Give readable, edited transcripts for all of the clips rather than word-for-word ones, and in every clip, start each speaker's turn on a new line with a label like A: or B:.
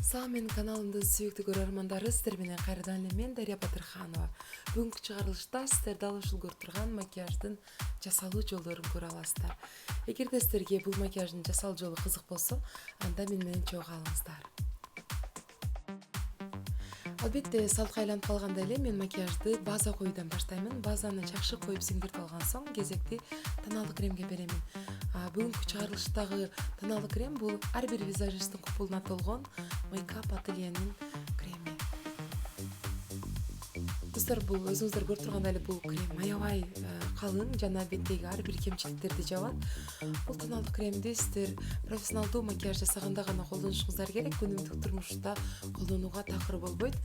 A: Салам, менин каналымдын сүйүктүү көрөрмандары, сиздер менен кайрадан эле мен Дарья Батырханова. Бүгүнкү чыгарылышта сиздер дал ушул көрүп турган макияждын жасалуу жолдорун көрө аласыздар. Эгерде сиздерге бул макияждын жасалуу жолу кызык болсо, анда мен менен чогуу калыңыздар. Албетте, салт айланып калганда эле мен макияжды база коюудан баштаймын. Базаны жакшы коюп сиңдиртип алган соң кезекти тоналдык кремге беремин. Бүгүнкү чыгарылыштагы тоналдык крем бул ар бир визажисттин купулуна толгон Makeup Ательенин креми. Достор, бул өзүңүздөр көрүп тургандай эле бул крем аябай калың жана беттеги ар бир кемчиликтерди жабат. Бул тоналдык кремди сиздер профессионалдуу макияж жасаганда гана колдонушуңуздар керек. Күнүмдүк турмушта колдонууга такыр болбойт.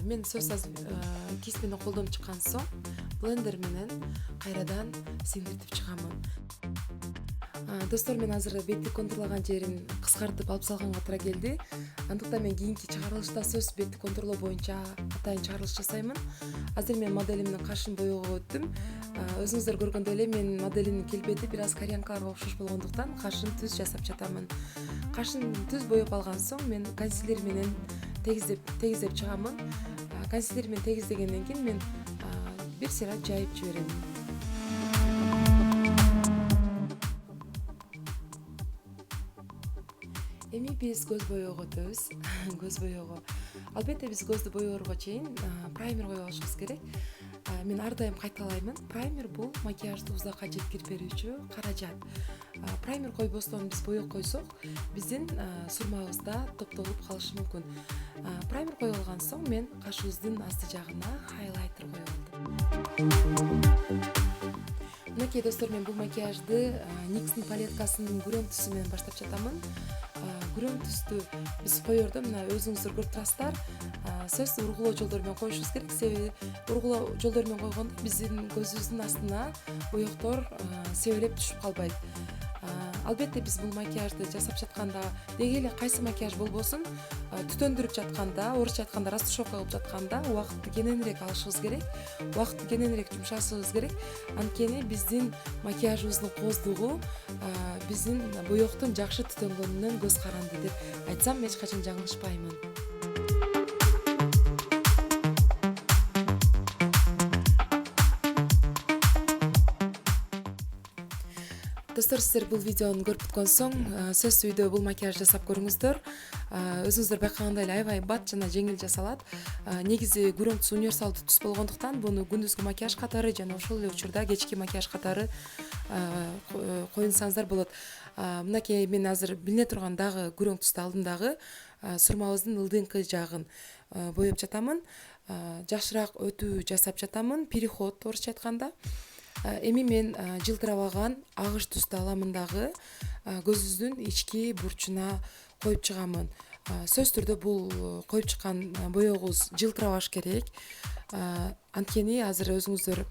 A: Мен сөзсүз кист менен колдонуп чыккан соң блендер менен кайрадан сиңдиртип чыгамын. Достор, мен азыр бетти контурлаган жерин кыскартып алып салганга туура келди. Андыктан мен кийинки чыгарылышта сөз бетти контурлоо боюнча атайын чыгарылыш жасаймын. Азыр мен моделимдин кашын боёого өттүм. Өзүңүздөр көргөндөй эле менин моделимдин келбети бир аз кореянкаларга окшош болгондуктан кашын түз жасап жатамын. Кашын түз боёп алган соң мен консилер менен тегиздеп чыгамын. Консилер менен тегиздегенден кийин мен бир сыйра жайып жиберем. Эми биз көз боёого өтөбүз. Көз боёого. Албетте биз көздү боёорго чейин праймер коюп алышыбыз керек. Мен ар дайым кайталаймын. Праймер бул макияжды узакка жеткирип берүүчү каражат. Праймер койбостон биз боёп койсок, биздин сурмабызда топтолуп калышы мүмкүн. Праймер коюп алган соң мен кашыбыздын асты жагына хайлайтер коюп алдым. Мынакей достор, мен бул макияжды NYX'тин палеткасынын күрөң түсү менен баштап жатамын. Күрөң түстү биз коердо мына өзүңүздөр көрүп турасыздар. Сөз ургулоо жолдору менен коюшубуз керек. Себеби ургулоо жолдору менен койгондо биздин көзүбүздүн астына боёктор себелеп түшүп калбайт. Албетте биз бул макияжды жасап жатканда деги эле кайсы макияж болбосун, түтөндүрүп жатканда, орусча айтканда растушевка кылып жатканда убакытты кененирээк алышыбыз керек. Убакытты кененирээк жумшашыбыз керек. Анткени биздин макияжыбыздын кооздугу биздин боёктун жакшы түтөнгөнүнөн көз каранды деп айтсам эч качан жаңылышпаймын. Достор, сиздер бул видеону көрүп бүткөн соң сөзсүз үйдө бул макияж жасап көрүңүздөр. Өзүңүздөр байкагандай эле аябай бат жана жеңил жасалат. Негизи күрөң түс универсалдуу түс болгондуктан буну күндүзгү макияж катары жана ошол эле учурда кечки макияж катары коюнсаңыздар болот. Мынакей мен азыр билине турган дагы күрөң түстү алдым дагы сурмабыздын ылдыңкы жагын боёп жатамын. Жакшыраак өтүү жасап жатамын, переход орусча айтканда. Эми мен жылтырабаган агыш түстү аламын дагы көзүбүздүн ички бурчуна коюп чыгамын. Сөзсүз түрдө бул коюп чыккан боёгубуз жылтырабаш керек. Анткени азыр өзүңүздөр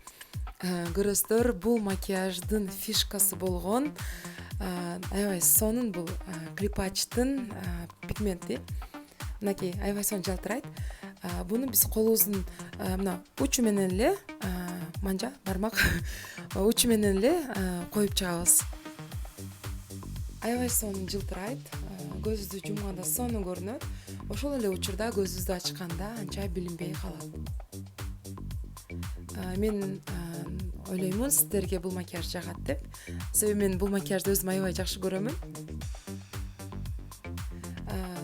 A: көрөсүздөр, бул макияждын фишкасы болгон аябай сонун бул клипачтын пигменти. Мынакей аябай сонун жалтырайт. Буну биз колубуздун мына учу менен эле манжа, бармак учу менен эле коюп чыгабыз. Аябай сонун жылтырайт, көзүбүздү жумганда сонун көрүнөт. Ошол эле учурда көзүбүздү ачканда анча билинбей калат. Мен ойлоймун сиздерге бул макияж жагат деп. Себеби мен бул макияжды өзүм аябай жакшы көрөмүн.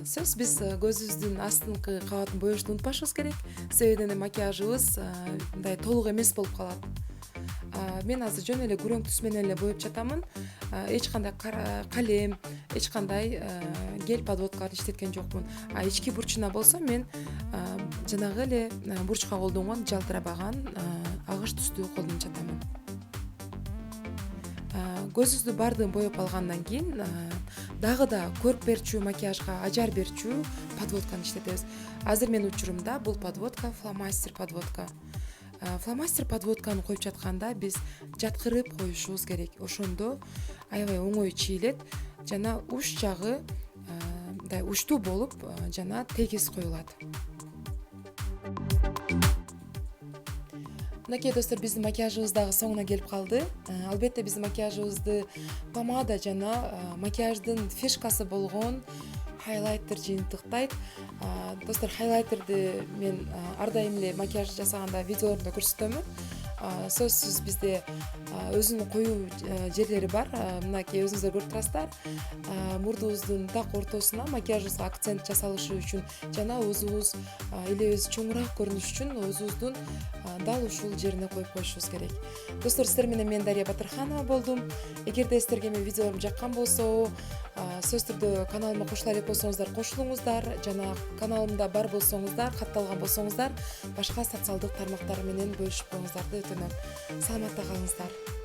A: Сөз биз көзүбүздүн астыңкы кабатын боюшту унутпашыбыз керек. Себебинен макияжыбыз мындай толук эмес болуп калат. Мен азыр жөн эле күрөң түс менен эле боюп жатамын. Эч кандай калем, эч кандай гель подводка иштеткен жокмун. Ички бурчуна болсо мен жанагы эле бурчка колдонгон жалтырабаган агыш түстү колдонуп жатамын. Көзүбүздү баардыгын боёп алгандан кийин дагы да көрүп берчү макияжга ажар берчү подводканы иштетебиз. Азыр менин учурумда бул подводка фломастер подводка. Фломастер подводканы коюп жатканда биз жаткырып коюшубуз керек. Ошондо аябай оңой чийилет жана уч жагы мындай учтуу болуп жана тегиз коюлат. Мынакей достор, биздин макияжыбыз дагы соңуна келип калды. Албетте биздин макияжыбызды помада жана макияждын фишкасы болгон хайлайтер жыйынтыктайт. Достор, хайлайтерди мен ар дайым эле макияж жасаганда видеолорумда көрсөтөмүн. Сөзсүз бизде өзүнүн коюу жерлери бар. Мынакей өзүңүздөр көрүп турасыздар. Мурдубуздун так ортосуна макияжыбызга акцент жасалышы үчүн жана өзүбүз элебиз чоңураак көрүнүш үчүн өзүбүздүн дал ушул жерине коюп коюшубуз керек. Достор, сиздер менен мен Дарья Батырханова болдум. Эгерде сиздерге менин видеолорум жаккан болсо, сөзсүз түрдө каналыма кошула элек болсоңуздар кошулуңуздар, жана каналымда бар болсоңуздар, катталган болсоңуздар, башка социалдык тармактар менен бөлүшүп коюңуздарды өтүнөм. Саламатта калыңыздар.